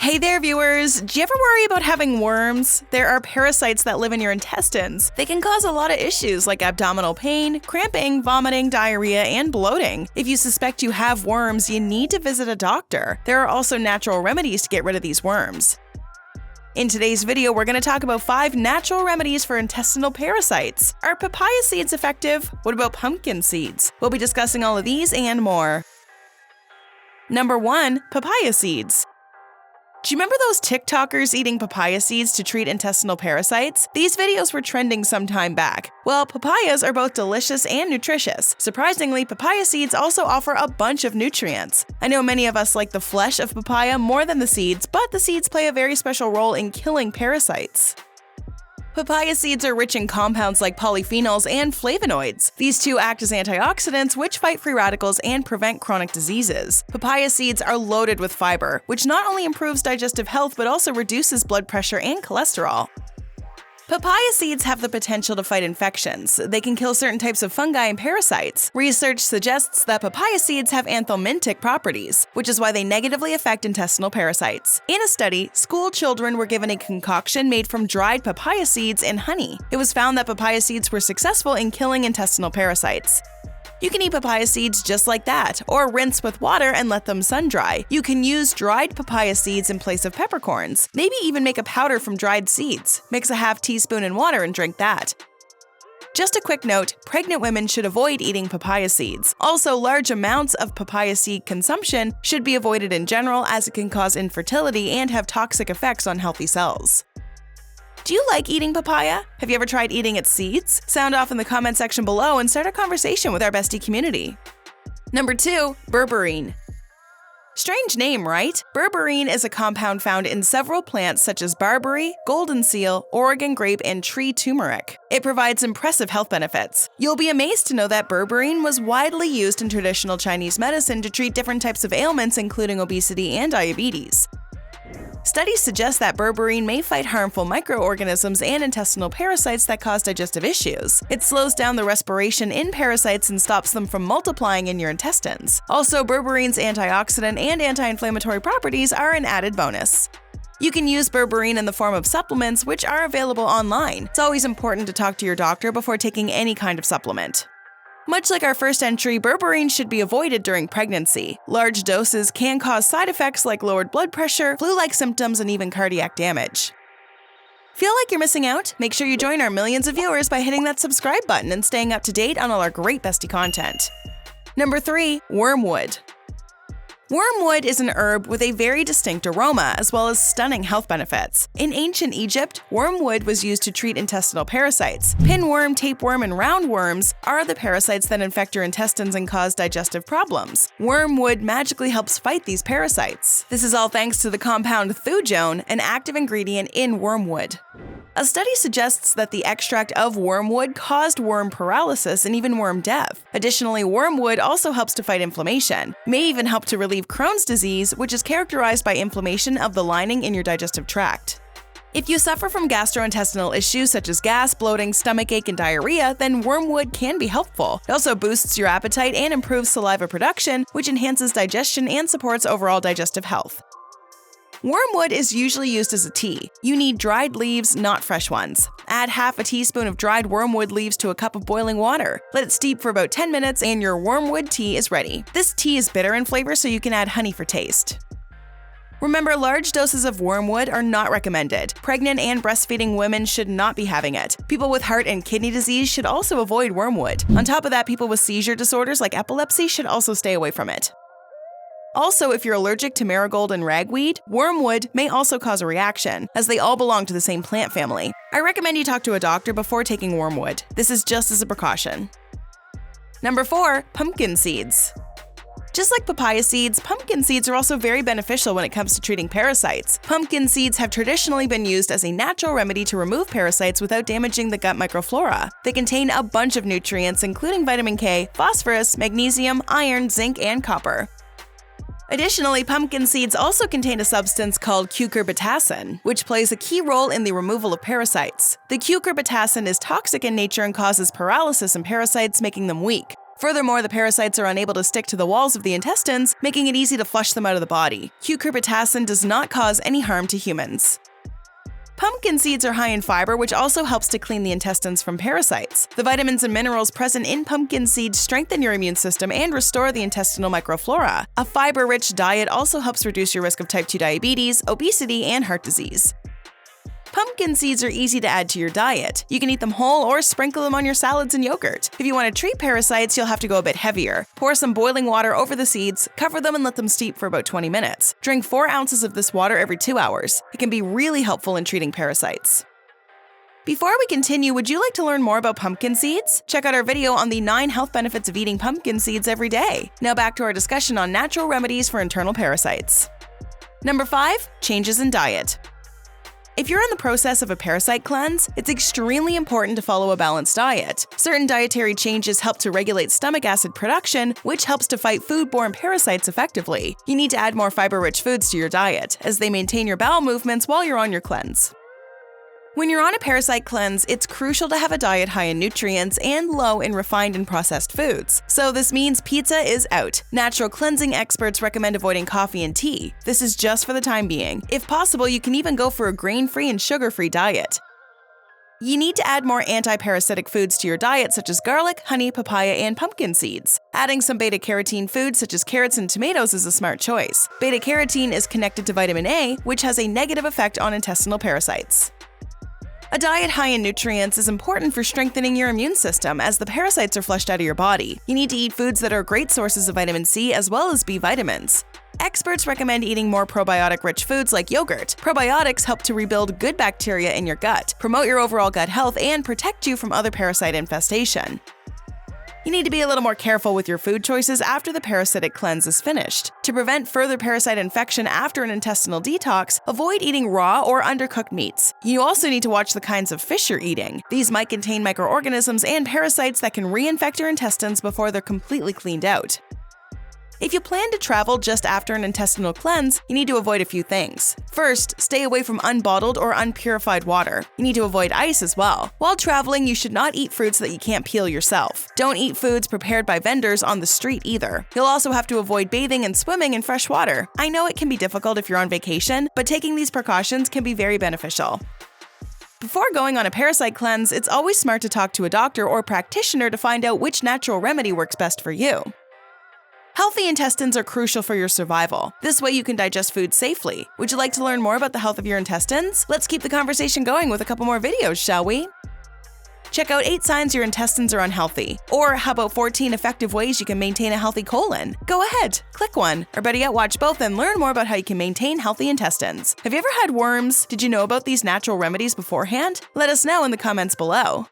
Hey there, viewers! Do you ever worry about having worms? There are parasites that live in your intestines. They can cause a lot of issues like abdominal pain, cramping, vomiting, diarrhea, and bloating. If you suspect you have worms, you need to visit a doctor. There are also natural remedies to get rid of these worms. In today's video, we're going to talk about 5 natural remedies for intestinal parasites. Are papaya seeds effective? What about pumpkin seeds? We'll be discussing all of these and more. Number 1. Papaya seeds. Do you remember those TikTokers eating papaya seeds to treat intestinal parasites? These videos were trending some time back. Well, papayas are both delicious and nutritious. Surprisingly, papaya seeds also offer a bunch of nutrients. I know many of us like the flesh of papaya more than the seeds, but the seeds play a very special role in killing parasites. Papaya seeds are rich in compounds like polyphenols and flavonoids. These two act as antioxidants, which fight free radicals and prevent chronic diseases. Papaya seeds are loaded with fiber, which not only improves digestive health but also reduces blood pressure and cholesterol. Papaya seeds have the potential to fight infections. They can kill certain types of fungi and parasites. Research suggests that papaya seeds have anthelmintic properties, which is why they negatively affect intestinal parasites. In a study, school children were given a concoction made from dried papaya seeds and honey. It was found that papaya seeds were successful in killing intestinal parasites. You can eat papaya seeds just like that, or rinse with water and let them sun-dry. You can use dried papaya seeds in place of peppercorns. Maybe even make a powder from dried seeds. Mix a half teaspoon in water and drink that. Just a quick note, pregnant women should avoid eating papaya seeds. Also, large amounts of papaya seed consumption should be avoided in general as it can cause infertility and have toxic effects on healthy cells. Do you like eating papaya? Have you ever tried eating its seeds? Sound off in the comment section below and start a conversation with our Bestie community. Number 2. Berberine. Strange name, right? Berberine is a compound found in several plants such as barberry, golden seal, Oregon grape, and tree turmeric. It provides impressive health benefits. You'll be amazed to know that berberine was widely used in traditional Chinese medicine to treat different types of ailments including obesity and diabetes. Studies suggest that berberine may fight harmful microorganisms and intestinal parasites that cause digestive issues. It slows down the respiration in parasites and stops them from multiplying in your intestines. Also, berberine's antioxidant and anti-inflammatory properties are an added bonus. You can use berberine in the form of supplements, which are available online. It's always important to talk to your doctor before taking any kind of supplement. Much like our first entry, berberine should be avoided during pregnancy. Large doses can cause side effects like lowered blood pressure, flu-like symptoms, and even cardiac damage. Feel like you're missing out? Make sure you join our millions of viewers by hitting that subscribe button and staying up to date on all our great Bestie content. Number 3. Wormwood. Wormwood is an herb with a very distinct aroma, as well as stunning health benefits. In ancient Egypt, wormwood was used to treat intestinal parasites. Pinworm, tapeworm, and roundworms are the parasites that infect your intestines and cause digestive problems. Wormwood magically helps fight these parasites. This is all thanks to the compound thujone, an active ingredient in wormwood. A study suggests that the extract of wormwood caused worm paralysis and even worm death. Additionally, wormwood also helps to fight inflammation, may even help to relieve Crohn's disease, which is characterized by inflammation of the lining in your digestive tract. If you suffer from gastrointestinal issues such as gas, bloating, stomachache, and diarrhea, then wormwood can be helpful. It also boosts your appetite and improves saliva production, which enhances digestion and supports overall digestive health. Wormwood is usually used as a tea. You need dried leaves, not fresh ones. Add half a teaspoon of dried wormwood leaves to a cup of boiling water. Let it steep for about 10 minutes and your wormwood tea is ready. This tea is bitter in flavor, so you can add honey for taste. Remember, large doses of wormwood are not recommended. Pregnant and breastfeeding women should not be having it. People with heart and kidney disease should also avoid wormwood. On top of that, people with seizure disorders like epilepsy should also stay away from it. Also, if you're allergic to marigold and ragweed, wormwood may also cause a reaction, as they all belong to the same plant family. I recommend you talk to a doctor before taking wormwood. This is just as a precaution. Number 4. Pumpkin seeds. Just like papaya seeds, pumpkin seeds are also very beneficial when it comes to treating parasites. Pumpkin seeds have traditionally been used as a natural remedy to remove parasites without damaging the gut microflora. They contain a bunch of nutrients including vitamin K, phosphorus, magnesium, iron, zinc, and copper. Additionally, pumpkin seeds also contain a substance called cucurbitacin, which plays a key role in the removal of parasites. The cucurbitacin is toxic in nature and causes paralysis in parasites, making them weak. Furthermore, the parasites are unable to stick to the walls of the intestines, making it easy to flush them out of the body. Cucurbitacin does not cause any harm to humans. Pumpkin seeds are high in fiber, which also helps to clean the intestines from parasites. The vitamins and minerals present in pumpkin seeds strengthen your immune system and restore the intestinal microflora. A fiber-rich diet also helps reduce your risk of type 2 diabetes, obesity, and heart disease. Pumpkin seeds are easy to add to your diet. You can eat them whole or sprinkle them on your salads and yogurt. If you want to treat parasites, you'll have to go a bit heavier. Pour some boiling water over the seeds, cover them and let them steep for about 20 minutes. Drink 4 ounces of this water every 2 hours. It can be really helpful in treating parasites. Before we continue, would you like to learn more about pumpkin seeds? Check out our video on the 9 health benefits of eating pumpkin seeds every day. Now back to our discussion on natural remedies for internal parasites. Number 5. Changes in diet. If you're in the process of a parasite cleanse, it's extremely important to follow a balanced diet. Certain dietary changes help to regulate stomach acid production, which helps to fight foodborne parasites effectively. You need to add more fiber-rich foods to your diet, as they maintain your bowel movements while you're on your cleanse. When you're on a parasite cleanse, it's crucial to have a diet high in nutrients and low in refined and processed foods. So this means pizza is out. Natural cleansing experts recommend avoiding coffee and tea. This is just for the time being. If possible, you can even go for a grain-free and sugar-free diet. You need to add more anti-parasitic foods to your diet such as garlic, honey, papaya, and pumpkin seeds. Adding some beta-carotene foods such as carrots and tomatoes is a smart choice. Beta-carotene is connected to vitamin A, which has a negative effect on intestinal parasites. A diet high in nutrients is important for strengthening your immune system as the parasites are flushed out of your body. You need to eat foods that are great sources of vitamin C as well as B vitamins. Experts recommend eating more probiotic-rich foods like yogurt. Probiotics help to rebuild good bacteria in your gut, promote your overall gut health, and protect you from other parasite infestation. You need to be a little more careful with your food choices after the parasitic cleanse is finished. To prevent further parasite infection after an intestinal detox, avoid eating raw or undercooked meats. You also need to watch the kinds of fish you're eating. These might contain microorganisms and parasites that can reinfect your intestines before they're completely cleaned out. If you plan to travel just after an intestinal cleanse, you need to avoid a few things. First, stay away from unbottled or unpurified water. You need to avoid ice as well. While traveling, you should not eat fruits that you can't peel yourself. Don't eat foods prepared by vendors on the street either. You'll also have to avoid bathing and swimming in fresh water. I know it can be difficult if you're on vacation, but taking these precautions can be very beneficial. Before going on a parasite cleanse, it's always smart to talk to a doctor or practitioner to find out which natural remedy works best for you. Healthy intestines are crucial for your survival. This way you can digest food safely. Would you like to learn more about the health of your intestines? Let's keep the conversation going with a couple more videos, shall we? Check out 8 signs your intestines are unhealthy. Or how about 14 effective ways you can maintain a healthy colon? Go ahead, click one. Or better yet, watch both and learn more about how you can maintain healthy intestines. Have you ever had worms? Did you know about these natural remedies beforehand? Let us know in the comments below.